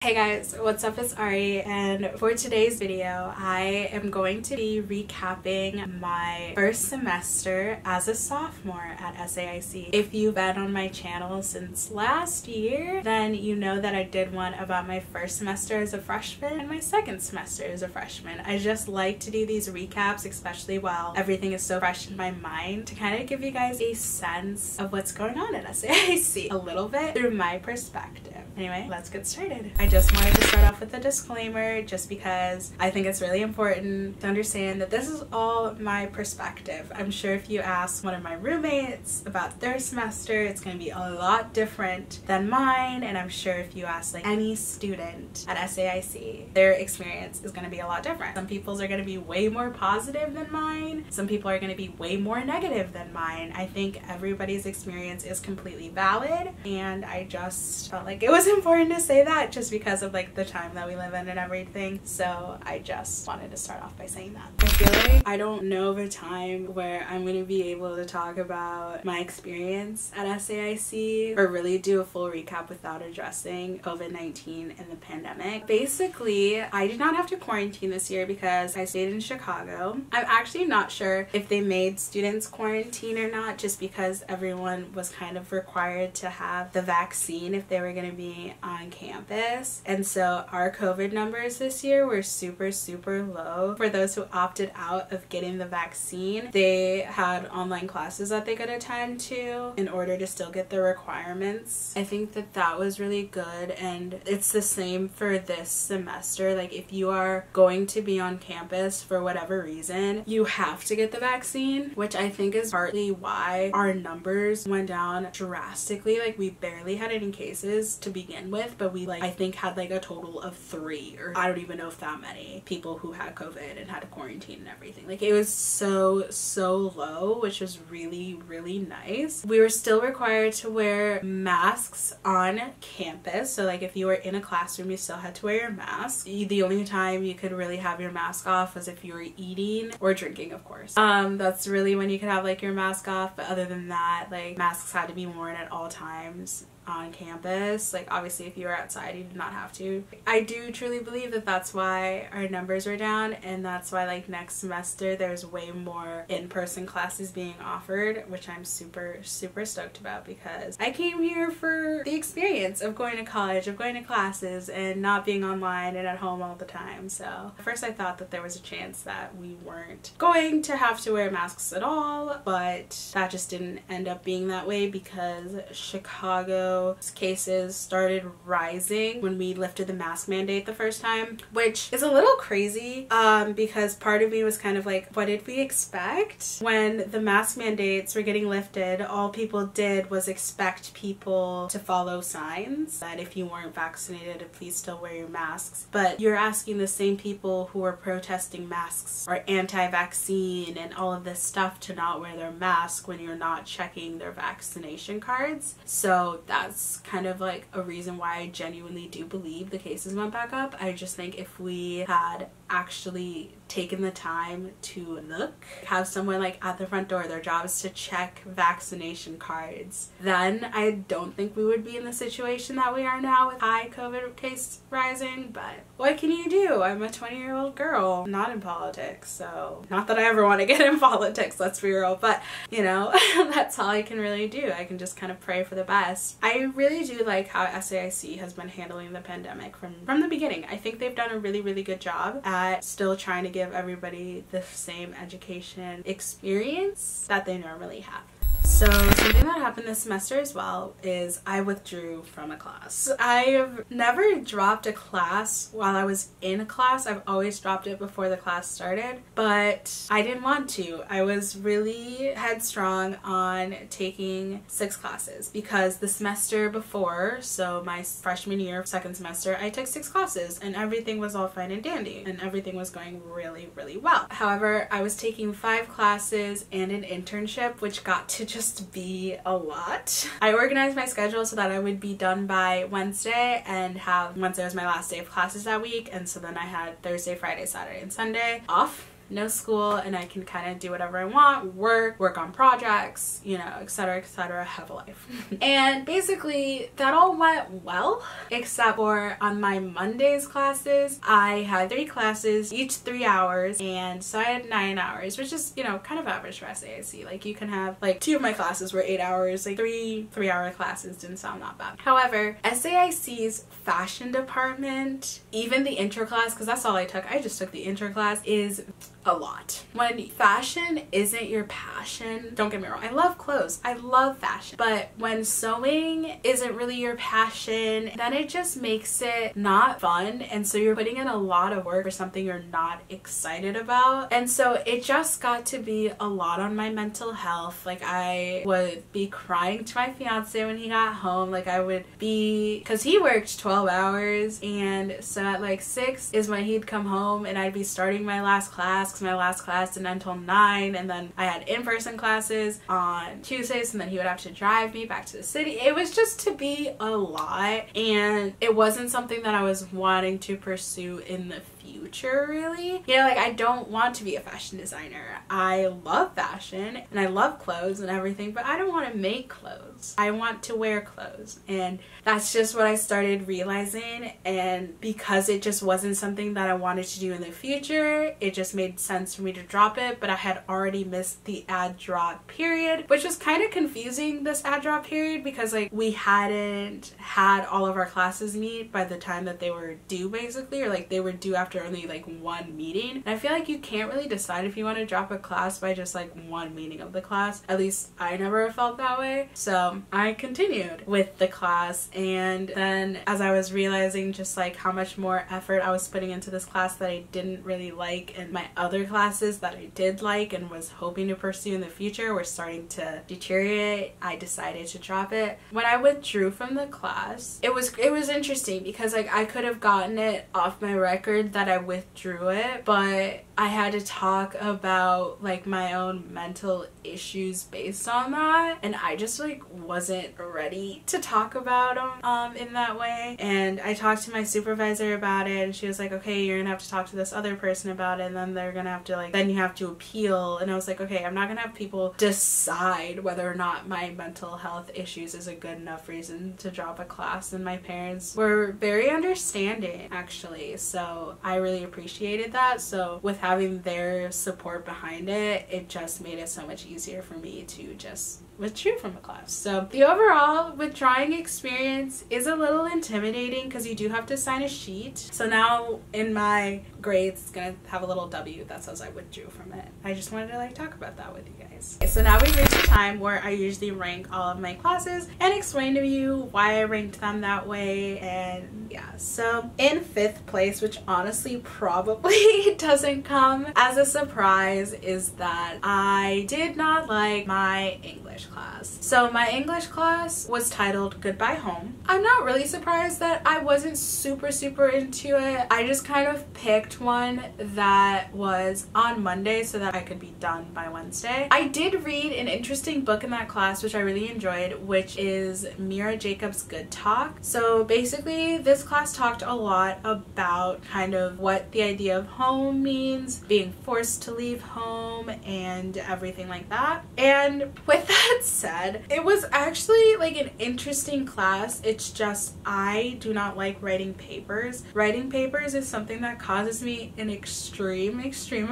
Hey guys, what's up? It's Ari, and for today's video I am going to be recapping my first semester as a sophomore at SAIC. If you've been on my channel since last year, then you know that I did one about my first semester as a freshman and my second semester as a freshman. I just like to do these recaps, especially while everything is so fresh in my mind, to kind of give you guys a sense of what's going on at SAIC a little bit through my perspective. Anyway, let's get started. I just wanted to start off with a disclaimer just because I think it's really important to understand that this is all my perspective. I'm sure if you ask one of my roommates about their semester, it's going to be a lot different than mine, and I'm sure if you ask like any student at SAIC, their experience is going to be a lot different. Some people's are going to be way more positive than mine. Some people are going to be way more negative than mine. I think everybody's experience is completely valid, and I just felt like it was important to say that just because of like the time that we live in and everything. So I just wanted to start off by saying that. I feel like I don't know of a time where I'm going to be able to talk about my experience at SAIC or really do a full recap without addressing COVID-19 and the pandemic. Basically, I did not have to quarantine this year because I stayed in Chicago. I'm actually not sure if they made students quarantine or not, just because everyone was kind of required to have the vaccine if they were going to be on campus. And so our COVID numbers this year were super low. For those who opted out of getting the vaccine, they had online classes that they could attend to in order to still get the requirements. I think that that was really good, and it's the same for this semester. Like, if you are going to be on campus for whatever reason, you have to get the vaccine, which I think is partly why our numbers went down drastically. Like, we barely had any cases to begin with, but we I think had like a total of 3, or I don't even know if that many people who had COVID and had to quarantine and everything. Like, it was so low, which was really nice. We were still required to wear masks on campus, so like if you were in a classroom you still had to wear your mask. The only time you could really have your mask off was if you were eating or drinking, of course. That's really when you could have like your mask off, but other than that, like, masks had to be worn at all times on campus. Like, obviously if you were outside you did not have to. I do truly believe that that's why our numbers are down, and that's why like next semester there's way more in-person classes being offered, which I'm super stoked about, because I came here for the experience of going to college, of going to classes, and not being online and at home all the time. So at first I thought that there was a chance that we weren't going to have to wear masks at all, but that just didn't end up being that way, because Chicago cases started rising when we lifted the mask mandate the first time, which is a little crazy because part of me was kind of like, what did we expect? When the mask mandates were getting lifted, all people did was expect people to follow signs that if you weren't vaccinated, please still wear your masks. But you're asking the same people who are protesting masks or anti-vaccine and all of this stuff to not wear their mask when you're not checking their vaccination cards. So that's kind of like a reason why I genuinely do believe the cases went back up. I just think if we had actually taken the time to look, have someone like at the front door, their job is to check vaccination cards, then I don't think we would be in the situation that we are now with high COVID case rising. But what can you do? I'm a 20-year-old girl, not in politics, so not that I ever want to get in politics, let's be real, but you know, that's all I can really do. I can just kind of pray for the best. I really do like how SAIC has been handling the pandemic from the beginning. I think they've done a really good job at still trying to give everybody the same education experience that they normally have. So something that happened this semester as well is I withdrew from a class. I've never dropped a class while I was in a class. I've always dropped it before the class started, but I didn't want to. I was really headstrong on taking 6 classes because the semester before, so my freshman year, second semester, I took 6 classes and everything was all fine and dandy and everything was going really well. However, I was taking 5 classes and an internship, which got to just be a lot. I organized my schedule so that I would be done by Wednesday and have Wednesday was my last day of classes that week, and so then I had Thursday, Friday, Saturday, and Sunday off. no school, and I can kind of do whatever I want, work on projects, you know, etc, have a life. And basically that all went well, except for on my Mondays classes. I had 3 classes, each 3 hours, and so I had 9 hours, which is, you know, kind of average for SAIC. Like, you can have, like, 2 of my classes were 8 hours, like 3-hour classes didn't sound that bad. However, SAIC's fashion department, even the intro class, because that's all I took, I just took the intro class, is a lot. When fashion isn't your passion, don't get me wrong, I love clothes, I love fashion, but when sewing isn't really your passion, then it just makes it not fun, and so you're putting in a lot of work for something you're not excited about. And so it just got to be a lot on my mental health. Like, I would be crying to my fiance when he got home. Like, I would be, because he worked 12 hours, and so at like 6 is when he'd come home, and I'd be starting my last class, because my last class didn't until 9, and then I had in-person classes on Tuesdays, and then he would have to drive me back to the city. It was just to be a lot, and it wasn't something that I was wanting to pursue in the future, really. You know, like, I don't want to be a fashion designer. I love fashion and I love clothes and everything, but I don't want to make clothes. I want to wear clothes, and that's just what I started realizing. And because it just wasn't something that I wanted to do in the future, it just made sense for me to drop it. But I had already missed the ad drop period, which was kind of confusing, this ad drop period, because like we hadn't had all of our classes meet by the time that they were due, basically, or like they were due after only like 1 meeting. And I feel like you can't really decide if you want to drop a class by just like 1 meeting of the class. At least I never felt that way. So I continued with the class, and then as I was realizing just like how much more effort I was putting into this class that I didn't really like, and my other classes that I did like and was hoping to pursue in the future were starting to deteriorate, I decided to drop it. When I withdrew from the class, it was interesting, because like I could have gotten it off my record that I withdrew it, but I had to talk about like my own mental issues based on that, and I just like wasn't ready to talk about them in that way. And I talked to my supervisor about it, and she was like, okay, you're gonna have to talk to this other person about it, and then they're gonna have to like, then you have to appeal. And I was like, okay, I'm not gonna have people decide whether or not my mental health issues is a good enough reason to drop a class. And my parents were very understanding, actually, so I really appreciated that. So with having their support behind it, it just made it so much easier for me to just withdrew from a class. So the overall withdrawing experience is a little intimidating, because you do have to sign a sheet. So now in my grades, it's gonna have a little W that says I withdrew from it. I just wanted to like talk about that with you guys. Okay, so now we've reached the time where I usually rank all of my classes and explain to you why I ranked them that way. And yeah, so in 5th place, which honestly probably doesn't come as a surprise, is that I did not like my English class. So my English class was titled Goodbye Home. I'm not really surprised that I wasn't super into it. I just kind of picked one that was on Monday so that I could be done by Wednesday. I did read an interesting book in that class which I really enjoyed, which is Mira Jacobs' Good Talk. So basically this class talked a lot about kind of what the idea of home means, being forced to leave home, and everything like that. And with that said, it was actually like an interesting class. It's just I do not like writing papers. Writing papers is something that causes me an extreme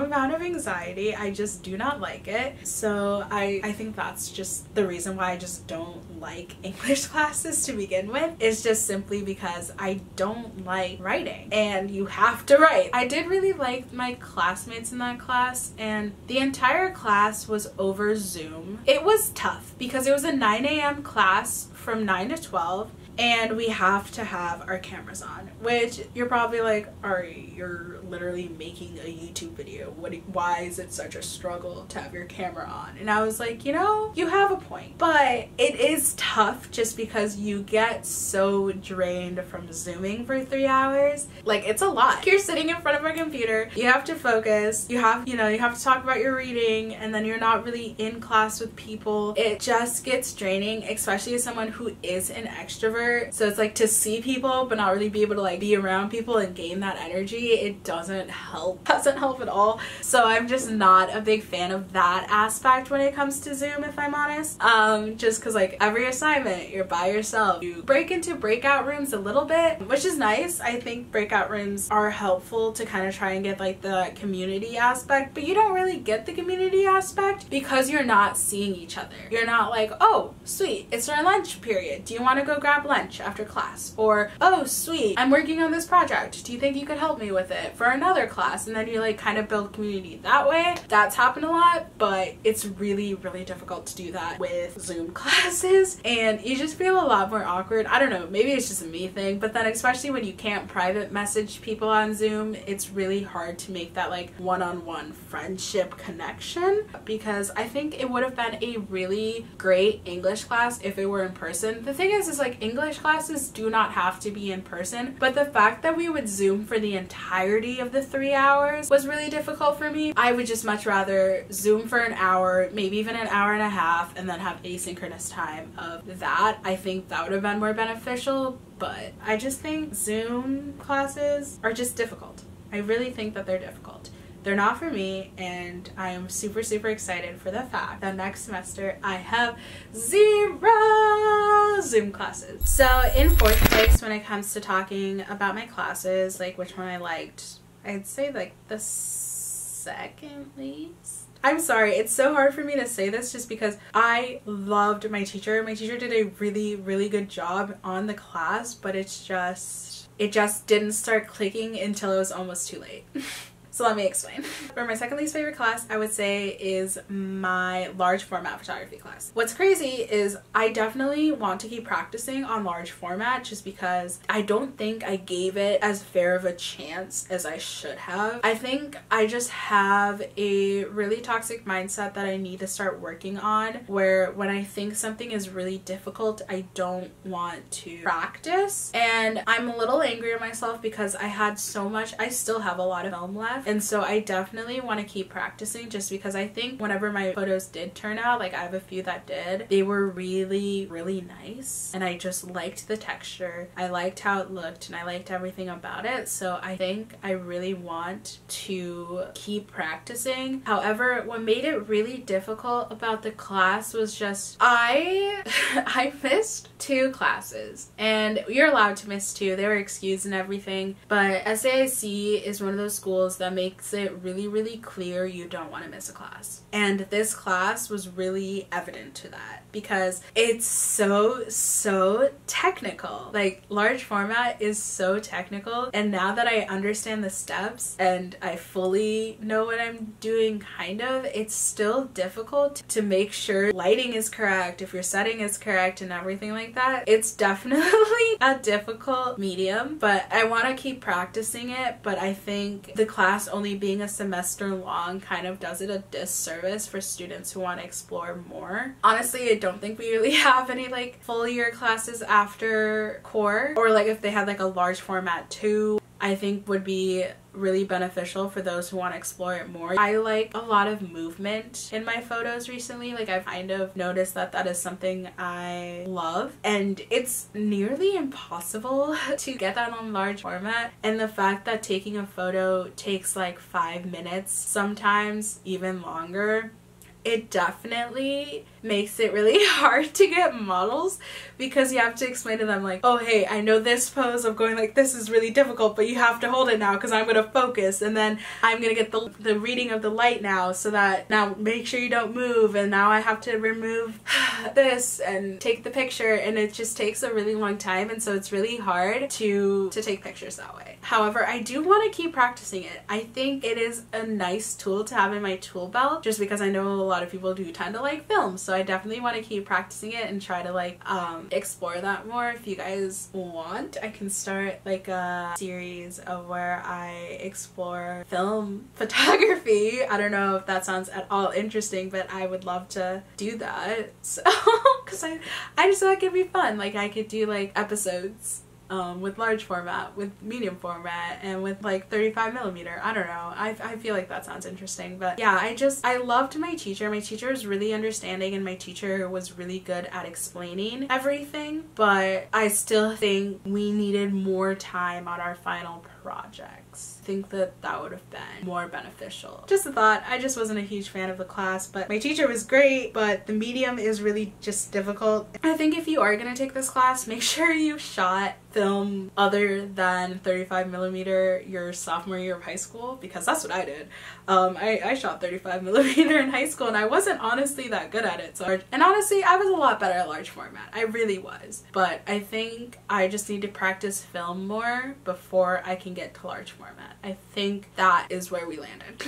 amount of anxiety. I just do not like it. So I think that's just the reason why I just don't like English classes to begin with. It's just simply because I don't like writing, and you have to write. I did really like my classmates in that class, and the entire class was over Zoom. It was tough because it was a 9 a.m. class from 9 to 12, and we have to have our cameras on, which you're probably like, Ari, you're literally making a YouTube video. Why is it such a struggle to have your camera on? And I was like, you know, you have a point. But it is tough just because you get so drained from Zooming for 3 hours. Like, it's a lot. You're sitting in front of a computer, you have to focus, you have to talk about your reading, and then you're not really in class with people. It just gets draining, especially as someone who is an extrovert. introvert, so it's like to see people but not really be able to like be around people and gain that energy, it doesn't help at all. So I'm just not a big fan of that aspect when it comes to Zoom, if I'm honest. Just because like every assignment you're by yourself. You break into breakout rooms a little bit, which is nice. I think breakout rooms are helpful to kind of try and get like the community aspect, but you don't really get the community aspect because you're not seeing each other. You're not like, oh sweet, it's our lunch period, do you want to go grab lunch after class? Or, oh sweet, I'm working on this project, do you think you could help me with it for another class? And then you like kind of build community that way. That's happened a lot, but it's really difficult to do that with Zoom classes, and you just feel a lot more awkward. I don't know, maybe it's just a me thing, but then especially when you can't private message people on Zoom, it's really hard to make that like one-on-one friendship connection, because I think it would have been a really great English class if it were in person. The thing is like English classes do not have to be in person, but the fact that we would Zoom for the entirety of the 3 hours was really difficult for me. I would just much rather Zoom for an hour, maybe even an hour and a half, and then have asynchronous time of that. I think that would have been more beneficial, but I just think Zoom classes are just difficult. I really think that they're difficult. They're not for me, and I am super excited for the fact that next semester I have 0 Zoom classes. So in 4th place when it comes to talking about my classes, like which one I liked, I'd say like the second least. I'm sorry, it's so hard for me to say this just because I loved my teacher. My teacher did a really good job on the class, but it just didn't start clicking until it was almost too late. So let me explain. For my second least favorite class, I would say is my large format photography class. What's crazy is I definitely want to keep practicing on large format just because I don't think I gave it as fair of a chance as I should have. I think I just have a really toxic mindset that I need to start working on, where when I think something is really difficult, I don't want to practice. And I'm a little angry at myself because I had so much, I still have a lot of film left. And so I definitely want to keep practicing just because I think whenever my photos did turn out, like I have a few that did, they were really nice. And I just liked the texture. I liked how it looked and I liked everything about it. So I think I really want to keep practicing. However, what made it really difficult about the class was just I missed 2 classes, and you're allowed to miss 2. They were excused and everything, but SAIC is one of those schools that makes it really clear you don't want to miss a class. And this class was really evident to that because it's so technical. Like large format is so technical, and now that I understand the steps and I fully know what I'm doing kind of, it's still difficult to make sure lighting is correct, if your setting is correct and everything like that. It's definitely a difficult medium, but I want to keep practicing it. But I think the class only being a semester long kind of does it a disservice for students who want to explore more. Honestly, I don't think we really have any like full year classes after core, or like if they had like a large format too, I think would be really beneficial for those who want to explore it more. I like a lot of movement in my photos recently. Like I've kind of noticed that that is something I love, and it's nearly impossible to get that on large format. And the fact that taking a photo takes like 5 minutes, sometimes even longer, it definitely makes it really hard to get models because you have to explain to them like, oh hey, I know this pose of going like this is really difficult, but you have to hold it now because I'm going to focus, and then I'm going to get the reading of the light now, so that now make sure you don't move, and now I have to remove this and take the picture, and it just takes a really long time, and so it's really hard to take pictures that way. However, I do want to keep practicing it. I think it is a nice tool to have in my tool belt just because I know a lot of people do tend to like film, so I definitely want to keep practicing it and try to like explore that more. If you guys want, I can start like a series of where I explore film photography. I don't know if that sounds at all interesting, but I would love to do that. So because I just thought it could be fun. Like I could do like episodes with large format, with medium format, and with like 35mm. I don't know. I feel like that sounds interesting. But yeah, I loved my teacher. My teacher was really understanding, and my teacher was really good at explaining everything. But I still think we needed more time on our final projects. I think that would have been more beneficial. Just a thought. I just wasn't a huge fan of the class, but my teacher was great, but the medium is really just difficult. I think if you are going to take this class, make sure you shot film other than 35mm your sophomore year of high school, because that's what I did. I shot 35mm in high school, and I wasn't honestly that good at it. And honestly, I was a lot better at large format. I really was. But I think I just need to practice film more before I can get to large format. I think that is where we landed.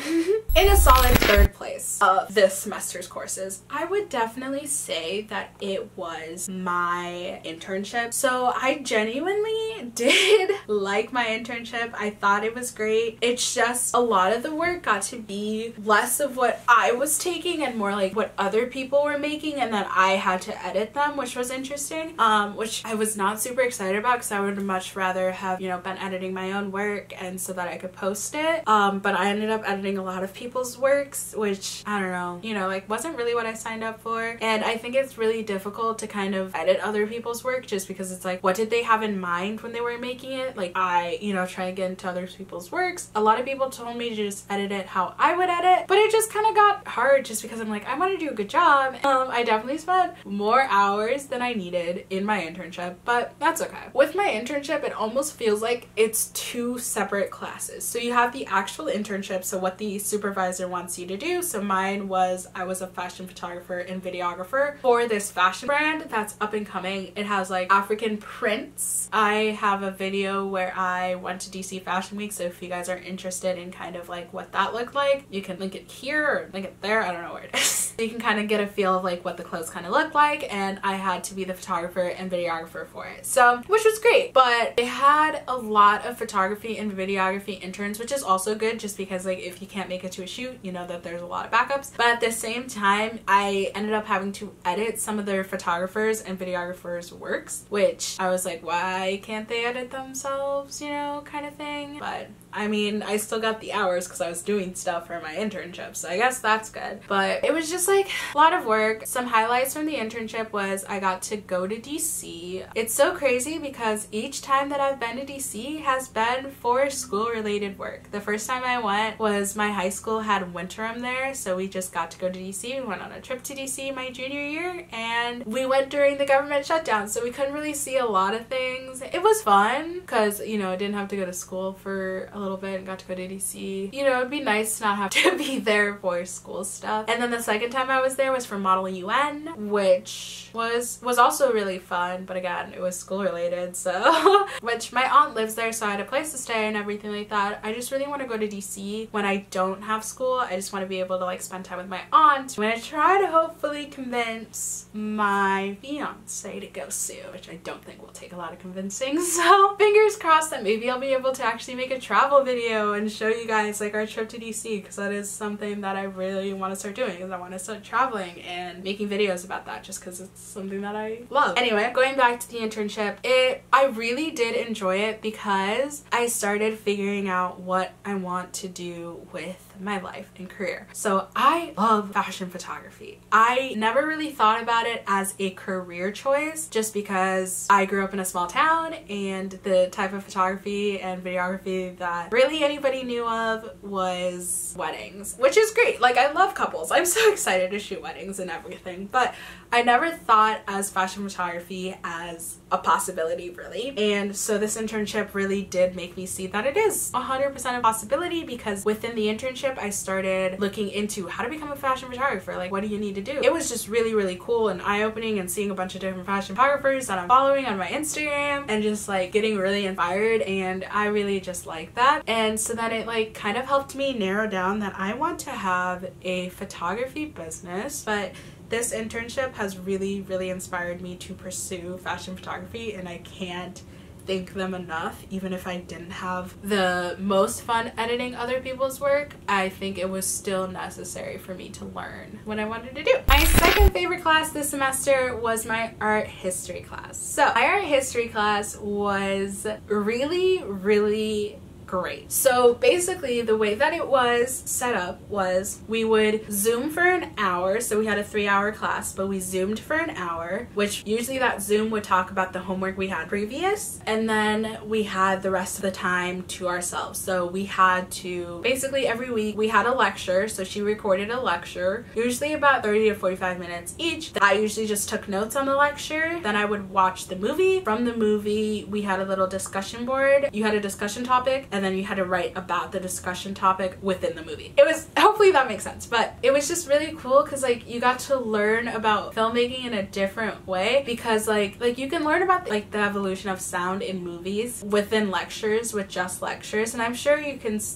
In a solid third place of this semester's courses, I would definitely say that it was my internship. So I genuinely did like my internship. I thought it was great. It's just a lot of the work got to be less of what I was taking and more like what other people were making, and then I had to edit them, which was interesting, which I was not super excited about because I would much rather have, you know, been editing my own work and so that I could post it. But I ended up editing a lot of people's works, which I don't know, you know, like wasn't really what I signed up for. And I think it's really difficult to kind of edit other people's work just because it's like, what did they have in mind when they were making it? Like I, you know, try to get into other people's works. A lot of people told me to just edit it how I would edit, but it just kind of got hard just because I'm like, I want to do a good job. I definitely spent more hours than I needed in my internship, but that's okay. With my internship, it almost feels like it's two separate classes. So you have the actual internship, so what the supervisor wants you to do. So mine was, I was a fashion photographer and videographer for this fashion brand that's up and coming. It has like African prints. I have a video where I went to DC Fashion Week, so if you guys are interested in kind of like what that looked like, you can link it here or link it there. I don't know where it is. You can kind of get a feel of like what the clothes kind of look like, and I had to be the photographer and videographer for it, so which was great. But they had a lot of photography and videography interns, which is also good just because like if you can't make it to a shoot, you know that there's a lot of backups. But at the same time, I ended up having to edit some of their photographers and videographers' works, which I was like, why can't they edit themselves, you know, kind of thing. But I mean, I still got the hours because I was doing stuff for my internship, so I guess that's good. But it was just like a lot of work. Some highlights from the internship was I got to go to DC. It's so crazy because each time that I've been to DC has been for school-related work. The first time I went was my high school had winterim there, so we just got to go to DC. We went on a trip to DC my junior year, and we went during the government shutdown, so we couldn't really see a lot of things. It was fun because, you know, I didn't have to go to school for a little bit and got to go to DC. You know, it'd be nice to not have to be there for school stuff. And then the second time I was there was for Model UN, which was also really fun, but again, it was school related, so which my aunt lives there, so I had a place to stay and everything like that. I just really want to go to DC when I don't have school. I just want to be able to like spend time with my aunt. I'm gonna try to hopefully convince my fiance to go soon, which I don't think will take a lot of convincing, so fingers crossed that maybe I'll be able to actually make a travel video and show you guys like our trip to DC, because that is something that I really want to start doing, because I want to start traveling and making videos about that just because it's something that I love. Anyway, going back to the internship, I really did enjoy it because I started figuring out what I want to do with my life and career. So I love fashion photography. I never really thought about it as a career choice just because I grew up in a small town and the type of photography and videography that really anybody knew of was weddings, which is great. Like, I love couples. I'm so excited to shoot weddings and everything, but I never thought as fashion photography as a possibility, really. And so this internship really did make me see that it is 100% a possibility, because within the internship I started looking into how to become a fashion photographer. Like, what do you need to do? It was just really, really cool and eye-opening, and seeing a bunch of different fashion photographers that I'm following on my Instagram and just like getting really inspired, and I really just like that. And so then it like kind of helped me narrow down that I want to have a photography business. But this internship has really, really inspired me to pursue fashion photography, and I can't thank them enough. Even if I didn't have the most fun editing other people's work, I think it was still necessary for me to learn what I wanted to do. My second favorite class this semester was my art history class. So my art history class was really great. So basically the way that it was set up was we would Zoom for an hour. So we had a 3-hour class, but we Zoomed for an hour, which usually that Zoom would talk about the homework we had previous. And then we had the rest of the time to ourselves. So we had to, basically every week we had a lecture. So she recorded a lecture, usually about 30 to 45 minutes each. I usually just took notes on the lecture. Then I would watch the movie. From the movie, we had a little discussion board. You had a discussion topic, and then you had to write about the discussion topic within the movie. It was, hopefully that makes sense, but it was just really cool because like you got to learn about filmmaking in a different way, because like you can learn about like the evolution of sound in movies within lectures with just lectures, and I'm sure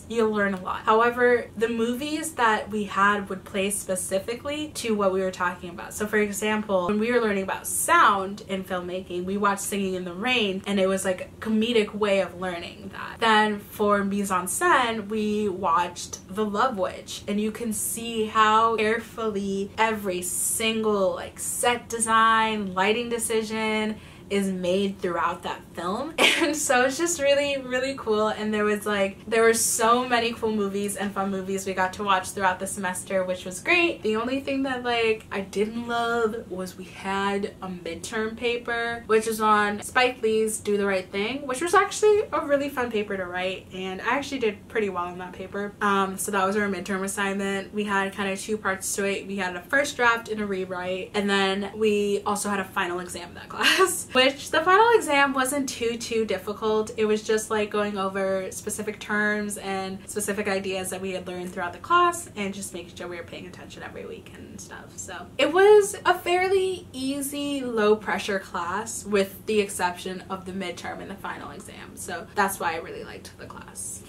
you'll learn a lot. However, the movies that we had would play specifically to what we were talking about. So for example, when we were learning about sound in filmmaking, we watched Singing in the Rain, and it was like a comedic way of learning that. Then for mise en scène, we watched The Love Witch, and you can see how carefully every single like set design, lighting decision is made throughout that film. And so it's just really cool. And there were so many cool movies and fun movies we got to watch throughout the semester, which was great. The only thing that like I didn't love was we had a midterm paper, which was on Spike Lee's Do the Right Thing, which was actually a really fun paper to write, and I actually did pretty well in that paper. So that was our midterm assignment. We had kind of 2 parts to it. We had a first draft and a rewrite, and then we also had a final exam in that class. Which the final exam wasn't too difficult. It was just like going over specific terms and specific ideas that we had learned throughout the class, and just making sure we were paying attention every week and stuff. So it was a fairly easy, low pressure class with the exception of the midterm and the final exam. So that's why I really liked the class.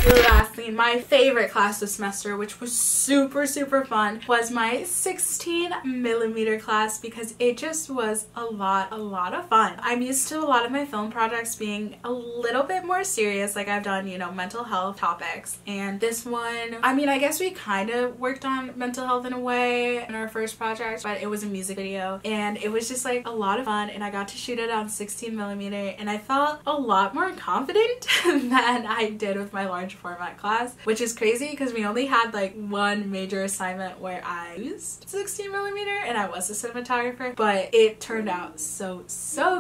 And lastly, my favorite class this semester, which was super fun, was my 16mm class, because it just was a lot of fun. I'm used to a lot of my film projects being a little bit more serious, like I've done, you know, mental health topics, and this one, I mean, I guess we kind of worked on mental health in a way in our first project, but it was a music video, and it was just like a lot of fun, and I got to shoot it on 16mm, and I felt a lot more confident than I did with my large format class, which is crazy because we only had like one major assignment where I used 16mm and I was a cinematographer, but it turned out so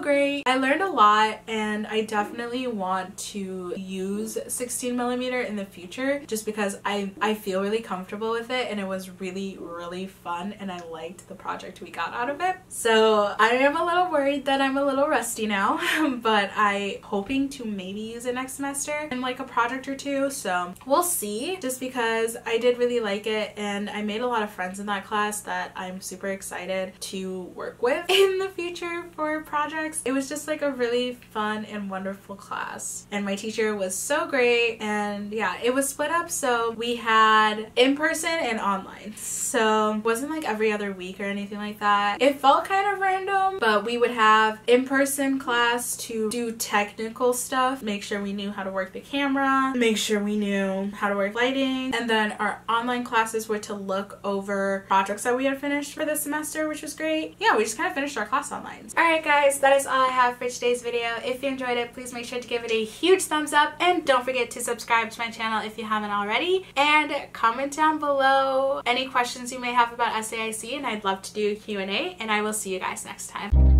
great. I learned a lot, and I definitely want to use 16mm in the future just because I feel really comfortable with it, and it was really fun, and I liked the project we got out of it. So I am a little worried that I'm a little rusty now, but I'm hoping to maybe use it next semester in like a project or 2, so we'll see, just because I did really like it, and I made a lot of friends in that class that I'm super excited to work with in the future for projects. It was just like a really fun and wonderful class, and my teacher was so great, and yeah, it was split up, so we had in-person and online, so it wasn't like every other week or anything like that. It felt kind of random, but we would have in-person class to do technical stuff, make sure we knew how to work the camera, make sure we knew how to work lighting, and then our online classes were to look over projects that we had finished for this semester, which was great. Yeah, we just kind of finished our class online. Alright guys, that is all I have for today's video. If you enjoyed it, please make sure to give it a huge thumbs up, and don't forget to subscribe to my channel if you haven't already, and comment down below any questions you may have about SAIC, and I'd love to do a Q&A, and I will see you guys next time.